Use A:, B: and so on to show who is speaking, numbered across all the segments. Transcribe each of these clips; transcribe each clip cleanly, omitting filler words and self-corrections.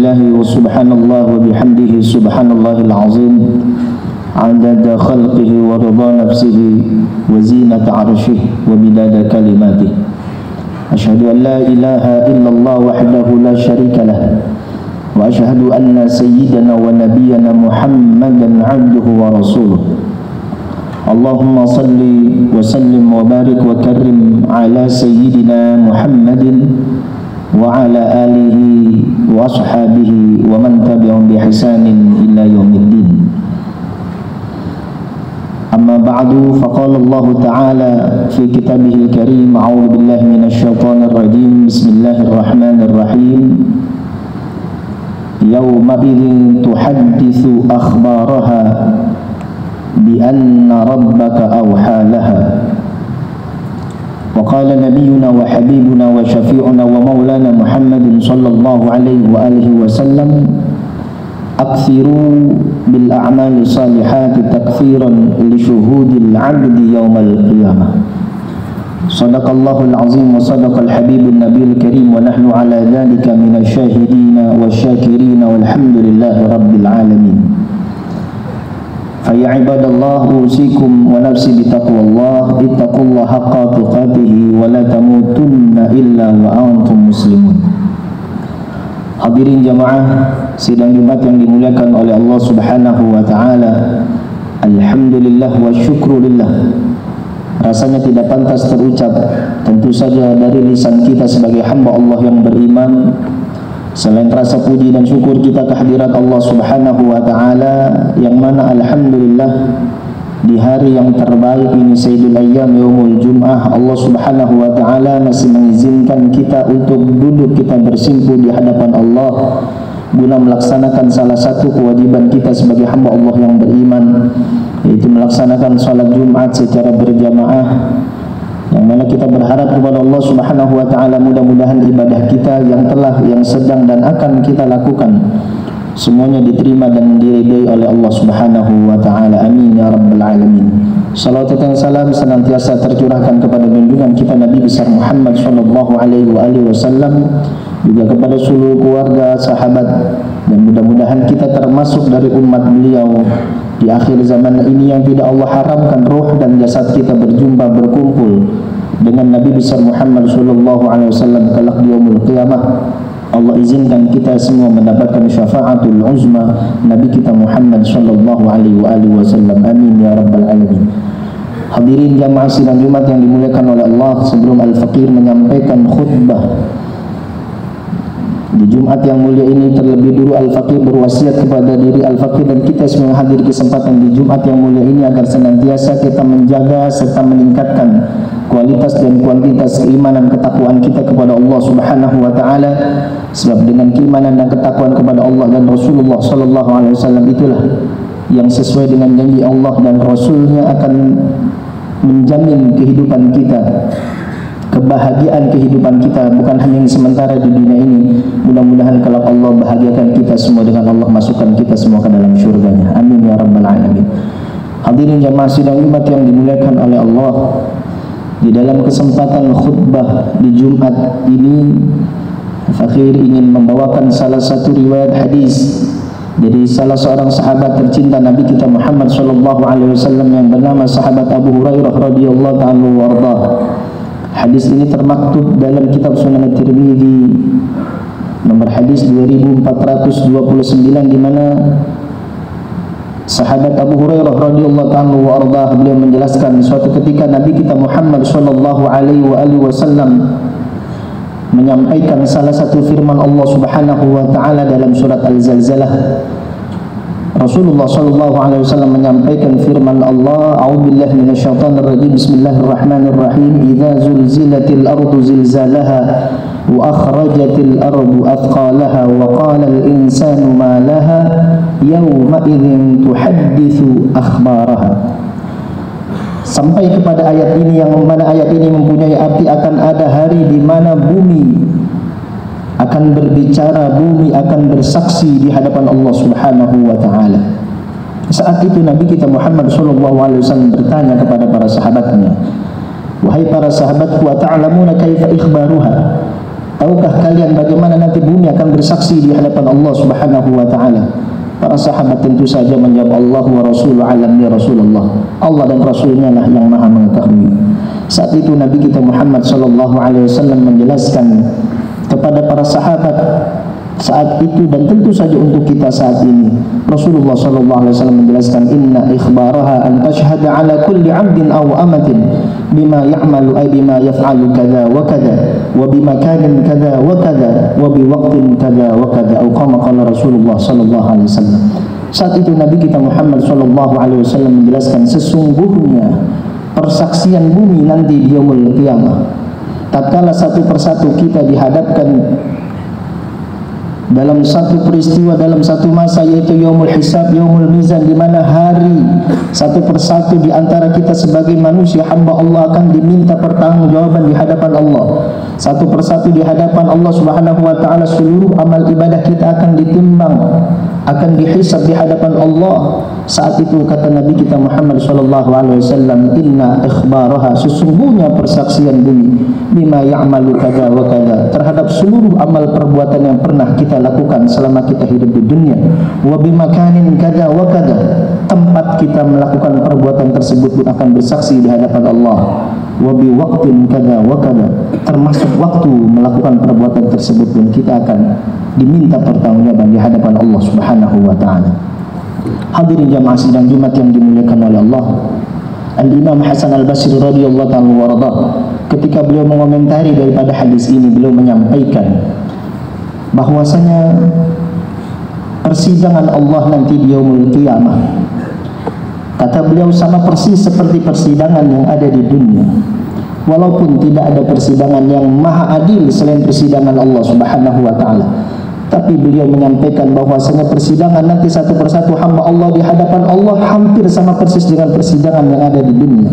A: Alhamdulillah wa subhanallah wa bihamdihi subhanallahil azim adada khalqihi wa rida nafsihi wa zinata arshihi wa bidada kalimatihi. Asyhadu an la ilaha illallah wahdahu la syarika lah wa asyhadu anna sayyidana wa nabiyyana Muhammadan abduhu wa rasuluh. Allahumma salli wa sallim wa barik wa karrim ala sayyidina Muhammadin wa ala alihi wa ashabihi wa man tabi'ahum bi ihsanin ila yaumiddin. Amma ba'du, faqala Allah Ta'ala fi kitabihil karim, a'udzu billahi minasy syaithanir rajim, bismillahirrahmanirrahim. Yawma idzin tuhadditsu akhbaraha bi anna rabbaka awha laha. Wa qala nabiyyuna wa habibuna wa syafi'una wa maulana Muhammadin sallallahu alaihi wa alihi wasallam, akthiru bil a'mali salihati takfiran li syuhudil 'abdi yaumal qiyamah. Sadaqallahul azim wa sadaqal habibun nabiyil karim wa nahnu ala dhalika minasy syahidina wasyakirina walhamdulillahi rabbil alamin. Fa ya ibadallah, usikum wa nafsi bitaqwallah, ittaqullaha haqqa tuqatih wa la tamutunna illa wa antum muslimun. Hadirin jamaah sidang Jumat yang dimuliakan oleh Allah Subhanahu wa taala. Alhamdulillah wa syukrulillah. Rasanya tidak pantas terucap tentu saja dari lisan kita sebagai hamba Allah yang beriman, selain rasa puji dan syukur kita kehadirat Allah Subhanahu wa taala, yang mana alhamdulillah di hari yang terbaik ini, Sayyidul Ayyam Yaumul Jum'ah, Allah Subhanahu wa taala masih mengizinkan kita untuk duduk, kita bersimpuh di hadapan Allah guna melaksanakan salah satu kewajiban kita sebagai hamba Allah yang beriman, yaitu melaksanakan salat Jumat secara berjamaah, yang mana kita berharap kepada Allah Subhanahu wa taala mudah-mudahan ibadah kita yang telah, yang sedang dan akan kita lakukan semuanya diterima dan diridai oleh Allah Subhanahu wa taala. Amin ya rabbal alamin. Salawat dan salam senantiasa tercurahkan kepada junjungan kita Nabi besar Muhammad sallallahu alaihi wasallam, juga kepada seluruh keluarga, sahabat, dan mudah-mudahan kita termasuk dari umat beliau di akhir zaman ini yang tidak Allah haramkan roh dan jasad kita berjumpa berkumpul dengan Nabi besar Muhammad sallallahu alaihi wasallam kelak di yaumul qiyamah. Allah izinkan kita semua mendapatkan syafaatul uzma Nabi kita Muhammad sallallahu alaihi wasallam. Amin ya rabbal alamin. Hadirin jamaah sidang Jumat yang dimuliakan oleh Allah, sebelum Al-Faqir menyampaikan khutbah di Jumat yang mulia ini, terlebih dulu Al-Faqir berwasiat kepada diri Al-Faqir dan kita semua yang hadir kesempatan di Jumat yang mulia ini agar senantiasa kita menjaga serta meningkatkan kualitas dan kuantitas keimanan ketakwaan kita kepada Allah Subhanahu wa taala, sebab dengan keimanan dan ketakwaan kepada Allah dan Rasulullah sallallahu alaihi wasallam itulah yang sesuai dengan janji Allah dan Rasulnya akan menjamin kehidupan kita, kebahagiaan kehidupan kita, bukan hanya yang sementara di dunia ini. Mudah-mudahan kalau Allah bahagiakan kita semua dengan Allah masukkan kita semua ke dalam syurganya. Amin ya rabbal alamin. Hadirin jamaah sidang Jumat yang dimuliakan oleh Allah, di dalam kesempatan khutbah di Jumat ini, Fakir ingin membawakan salah satu riwayat hadis dari salah seorang sahabat tercinta Nabi kita Muhammad sallallahu alaihi wasallam yang bernama sahabat Abu Hurairah radhiyallahu anhu warda. Hadis ini termaktub dalam kitab Sunan Tirmidzi nomor hadis 2429, di mana sahabat Abu Hurairah radhiyallahu anhu warda beliau menjelaskan suatu ketika Nabi kita Muhammad sallallahu alaihi wasallam menyampaikan salah satu firman Allah Subhanahu wa taala dalam surat Al-Zalzalah. Rasulullah sallallahu alaihi wasallam menyampaikan firman Allah, a'udzubillahi minasyaitonir rajim, bismillahirrahmanirrahim, idza zulzilatil ardu zilzalaha wa akhrajatil ardu athqalaha wa qala al insanu ma laha yawma idzin tuhadditsu akhbaraha. Sampai kepada ayat ini, yang mana ayat ini mempunyai arti akan ada hari di mana bumi akan berbicara, bumi akan bersaksi di hadapan Allah Subhanahu wa taala. Saat itu Nabi kita Muhammad sallallahu alaihi wasallam bertanya kepada para sahabatnya, "Wahai para sahabatku, ta'lamuna kaifa ikhbaruha?" Tahukah kalian bagaimana nanti bumi akan bersaksi di hadapan Allah Subhanahu wa taala? Para sahabat tentu saja menjawab, Allah wa rasuluhu alam, ya Rasulullah. Allah dan Rasulnya lah yang maha mengetahui. Saat itu Nabi kita Muhammad sallallahu alaihi wasallam menjelaskan kepada para sahabat saat itu dan tentu saja untuk kita saat ini. Rasulullah sallallahu alaihi wasallam menjelaskan, inna ikhbaraha an tashhada ala kulli 'abdin aw amatin bima ya'malu ay bima yaf'alu kadza wa kadza wa bimakanin kadza wa kadza wa biwaqtin kadza wa kadza atau kama qala Rasulullah sallallahu alaihi wasallam. Saat itu Nabi kita Muhammad sallallahu alaihi wasallam menjelaskan sesungguhnya persaksian bumi nanti di yaumul qiyamah, tatkala satu persatu kita dihadapkan dalam satu peristiwa, dalam satu masa, yaitu yaumul hisab, yaumul mizan, di mana hari satu persatu di antara kita sebagai manusia hamba Allah akan diminta pertanggungjawaban di hadapan Allah. Satu persatu di hadapan Allah Subhanahu wa taala, seluruh amal ibadah kita akan ditimbang, akan dihisab di hadapan Allah. Saat itu kata Nabi kita Muhammad sallallahu alaihi wasallam, inna ikhbaraha, sesungguhnya persaksian bumi, bima ya'malu kadza wa kadza, terhadap seluruh amal perbuatan yang pernah kita lakukan selama kita hidup di dunia, wa bimakanin kadza wa kadza, tempat kita melakukan perbuatan tersebut pun akan bersaksi di hadapan Allah, wa biwaqtin kadza wa kadza, termasuk waktu melakukan perbuatan tersebut pun kita akan diminta pertanggungjawaban di hadapan Allah Subhanahu wa taala. Hadirin jamaah sidang Jumat yang dimuliakan oleh Allah, Al-Imam Hasan Al-Basri radhiyallahu ta'ala warḍah, ketika beliau mengomentari daripada hadis ini, beliau menyampaikan bahwasanya persidangan Allah nanti di yaumul qiyamah, kata beliau, sama persis seperti persidangan yang ada di dunia. Walaupun tidak ada persidangan yang maha adil selain persidangan Allah Subhanahu wa taala, tapi beliau menyampaikan bahwasanya persidangan nanti satu persatu hamba Allah di hadapan Allah hampir sama persis dengan persidangan yang ada di dunia.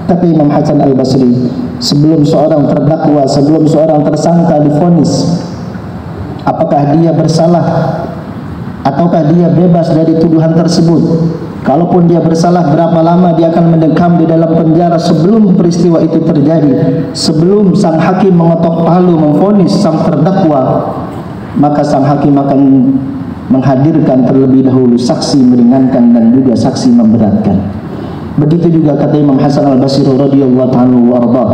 A: Tapi Imam Hasan Al-Basri, sebelum seorang terdakwa, sebelum seorang tersangka divonis, apakah dia bersalah ataukah dia bebas dari tuduhan tersebut? Kalaupun dia bersalah, berapa lama dia akan mendekam di dalam penjara sebelum peristiwa itu terjadi? Sebelum sang hakim mengetok palu memvonis sang terdakwa, maka sang hakim akan menghadirkan terlebih dahulu saksi meringankan dan juga saksi memberatkan. Begitu juga kata Imam Hasan Al-Basri radhiyallahu ta'ala warḍah,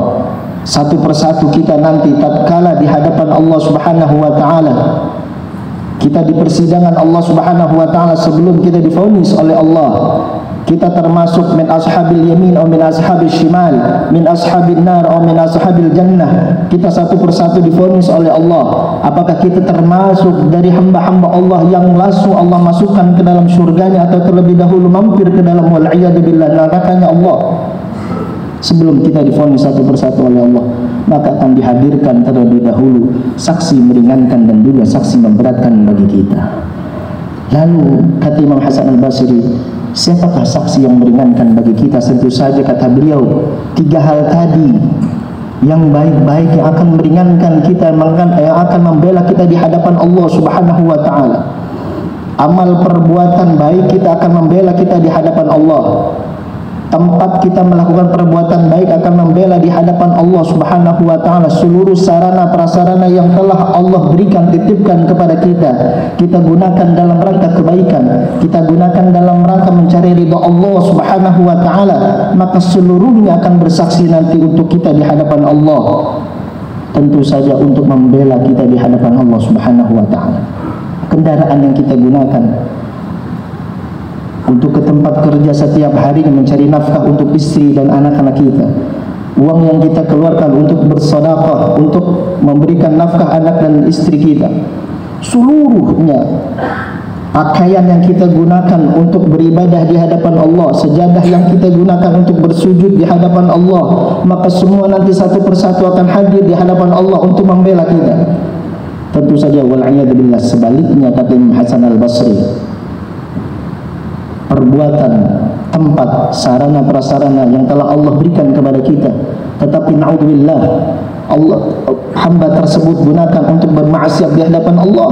A: satu persatu kita nanti tatkala di hadapan Allah Subhanahu wa taala, kita di persidangan Allah Subhanahu wa taala, sebelum kita divonis oleh Allah, kita termasuk min ashabil yamin atau min ashabil shimal, min ashabil nar atau min ashabil jannah. Kita satu persatu divonis oleh Allah. Apakah kita termasuk dari hamba-hamba Allah yang langsung Allah masukkan ke dalam surganya, atau terlebih dahulu mampir ke dalam wal'iyadzubillah nerakanya Allah? Sebelum kita divonis satu persatu oleh Allah, maka akan dihadirkan terlebih dahulu saksi meringankan dan juga saksi memberatkan bagi kita. Lalu kata Imam Hasan Al-Basri, siapakah saksi yang meringankan bagi kita? Tentu saja kata beliau, tiga hal tadi yang baik-baik yang akan meringankan kita, yang akan membela kita di hadapan Allah Subhanahu wa taala. Amal perbuatan baik kita akan membela kita di hadapan Allah. Tempat kita melakukan perbuatan baik akan membela di hadapan Allah Subhanahu wa taala. Seluruh sarana prasarana yang telah Allah berikan, titipkan kepada kita, kita gunakan dalam rangka kebaikan, kita gunakan dalam rangka mencari ridha Allah Subhanahu wa taala, maka seluruhnya akan bersaksi nanti untuk kita di hadapan Allah. Tentu saja untuk membela kita di hadapan Allah Subhanahu wa taala. Kendaraan yang kita gunakan untuk ke tempat kerja setiap hari mencari nafkah untuk istri dan anak-anak kita, uang yang kita keluarkan untuk bersedekah, untuk memberikan nafkah anak dan istri kita, seluruhnya pakaian yang kita gunakan untuk beribadah di hadapan Allah, sejadah yang kita gunakan untuk bersujud di hadapan Allah, maka semua nanti satu persatu akan hadir di hadapan Allah untuk membela kita. Tentu saja wal'iyadzubillah sebaliknya kata Imam Hasan Al-Basri, perbuatan, tempat, sarana prasarana yang telah Allah berikan kepada kita, tetapi naudzubillah Allah hamba tersebut gunakan untuk bermaksiat di hadapan Allah,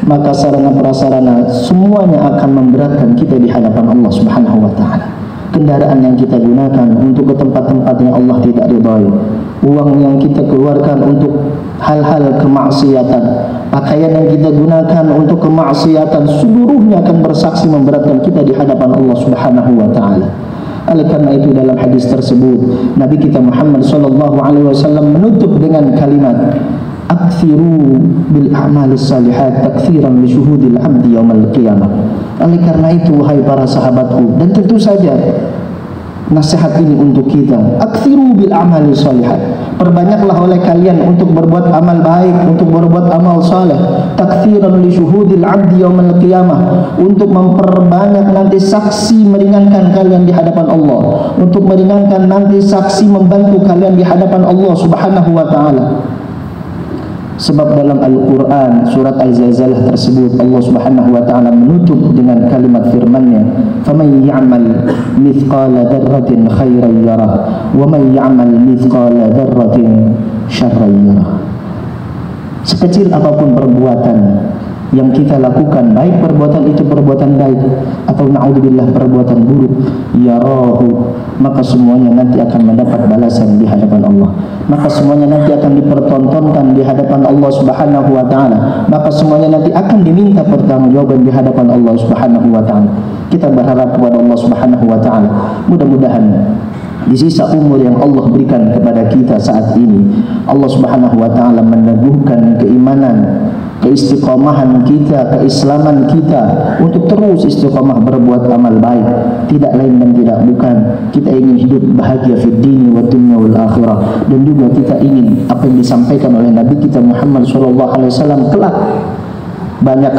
A: maka sarana prasarana semuanya akan memberatkan kita di hadapan Allah Subhanahu wa taala. kendaraan yang kita gunakan untuk ke tempat-tempat yang Allah tidak ridhai, uang yang kita keluarkan untuk hal-hal kemaksiatan, pakaian yang kita gunakan untuk kemaksiatan, seluruhnya akan bersaksi memberatkan kita di hadapan Allah Subhanahu wa taala. Oleh karena itu dalam hadis tersebut Nabi kita Muhammad sallallahu alaihi wasallam menutup dengan kalimat akthiru bil a'malis salihat taktsiran li syuhudil 'abdi yaumil qiyamah. Oleh karena itu wahai para sahabatku, dan tentu saja nasihat ini untuk kita, akthiru bil a'malis salihat, perbanyaklah oleh kalian untuk berbuat amal baik, untuk berbuat amal saleh, taktsiran li syuhudil 'abdi yaumil qiyamah, untuk memperbanyak nanti saksi meringankan kalian di hadapan Allah, untuk meringankan nanti saksi membantu kalian di hadapan Allah Subhanahu wa taala. Sebab dalam Al-Quran surat Al-Zalzalah tersebut Allah Subhanahu wa ta'ala menutup dengan kalimat firman-Nya, "Faman ya'mal mithqala dzarratin khairan yarah, wa man ya'mal mithqala dzarratin syarran yarah." Sekecil apapun perbuatan yang kita lakukan, baik perbuatan itu perbuatan baik atau na'udzubillah perbuatan buruk, yarahu, maka semuanya nanti akan mendapat balasan di hadapan Allah, maka semuanya nanti akan dipertontonkan di hadapan Allah Subhanahu wa taala, maka semuanya nanti akan diminta pertanggungjawaban di hadapan Allah Subhanahu wa taala. Kita berharap kepada Allah Subhanahu wa taala, mudah-mudahan di sisa umur yang Allah berikan kepada kita saat ini, Allah Subhanahu wa taala meneguhkan keimanan, keistiqomahan kita, keislaman kita untuk terus istiqomah berbuat amal baik, tidak lain dan tidak bukan kita ingin hidup bahagia fid dini wa dunya wal akhirah, dan juga kita ingin apa yang disampaikan oleh Nabi kita Muhammad sallallahu alaihi wasallam kelak banyak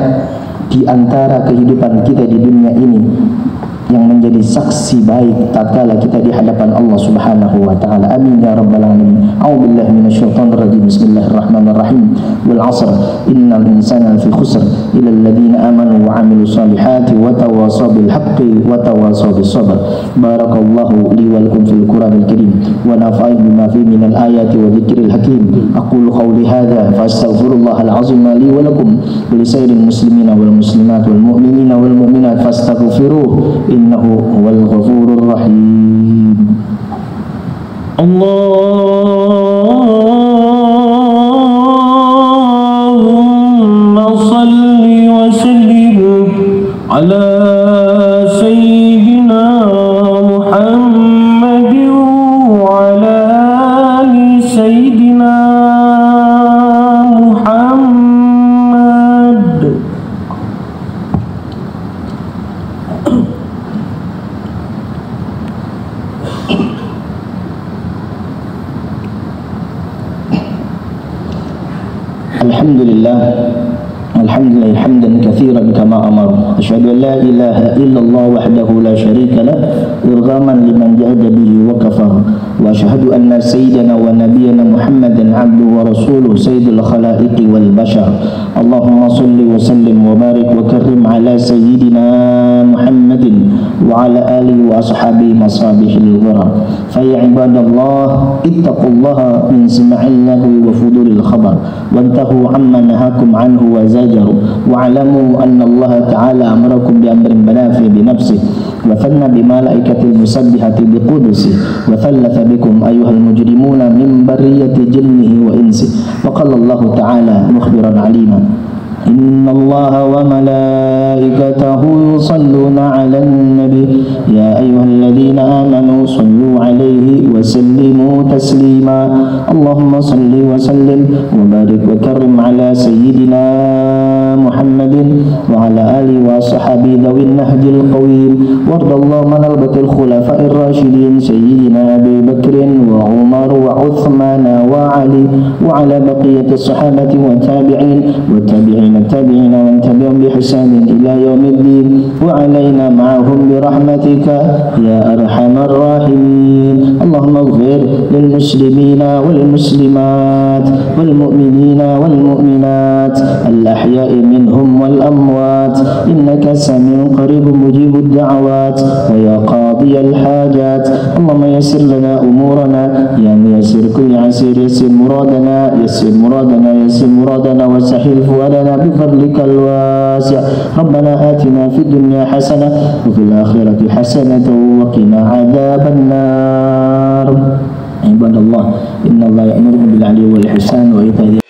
A: di antara kehidupan kita di dunia ini yang menjadi saksi baik tatkala kita di hadapan Allah Subhanahu wa taala. Amin ya rabbal alamin. A'udzubillahi minasyaitonir rajim. Bismillahirrahmanirrahim. Wal 'asr innal insana lafi khusr illa alladziina aamanu wa 'amilus solihati wa tawassaw bil haqqi wa tawassaw bis sabr. Barakallahu li wa lakum fil Qur'anil karim wa nafa'ani bima fihi minal ayati wa dzikril hakim. Aqulu qawli hadza fa astaghfirullahal 'azim li wa lakum wa li sairil muslimina wal muslimat wal mu'minina wal mu'minat fastaghfiruhu innahu huwal ghafurur rahim. Allahumma salli wa sallim ala sayyidina Muhammadin wa ala ali sayyidina Muhammad. Alhamdulillah hamdan katsiran kama amar. Asyhadu an la ilaha illallah wahdahu la syarika lah irghaman liman jahada bihi wa kafar. Wa asyhadu anna sayyidana wa nabiyyana Muhammadan abduhu wa rasuluhu sayyidul khalaiqi wal bashar. Allahumma salli wa sallim wa barik wa karrim ala sayyidina Muhammadin wa ala alihi wa ashabihi masabihil ghurab. Fa ya ibadallah ittaqullaha min sima'il lahwi wa fudulil khabar wantahu amma nahakum anhu wa zajaru wa'lamu anna Allah ta'ala amarakum bi amrin banafi bi nafsihi wa thanna bi malaikatil musabbihati bi qudusi wa thalatha bikum ayyuhal mujrimuna min bariyati jinnihi wa insi. Wa qala Allah ta'ala mukhbiran alima, inna Allah wa malaikatahu yusalluna 'alan nabi ya ayyuhalladzina amanu sallu 'alaihi wa sallimu taslima. Allahumma salli wa sallim wa barik wa karrim 'ala sayyidina Muhammadin wa 'ala alihi wa sahbihi dawin nahjil qawim. Wardallahu man al-batil khulafa'ir rasyidin sayyidina Abi Bakrin wa Umar wa Uthman wa Ali wa 'ala baqiyatis sahabati wa tabi'in wa tabi'in التابعين ومن تبعهم بإحسان إلى يوم الدين وعلينا معهم برحمتك يا أرحم الراحمين. العالمين. اللهم اغفر للمسلمين والمسلمات والمؤمنين والمؤمنات الأحياء منهم والأموات إنك سميع قريب مجيب الدعوات ويا قاضي الحاجات. اللهم يسر لنا أمورنا يا ميسر كل عسير، يسر مرادنا يسر مرادنا يسر مرادنا وسهل فؤادنا بفضلك الواسع. ربنا آتنا في الدنيا حسنة وفي الآخرة حسنة وقنا عذاب النار. عباد الله إن الله يأمركم بالعدل والإحسان وإيتاء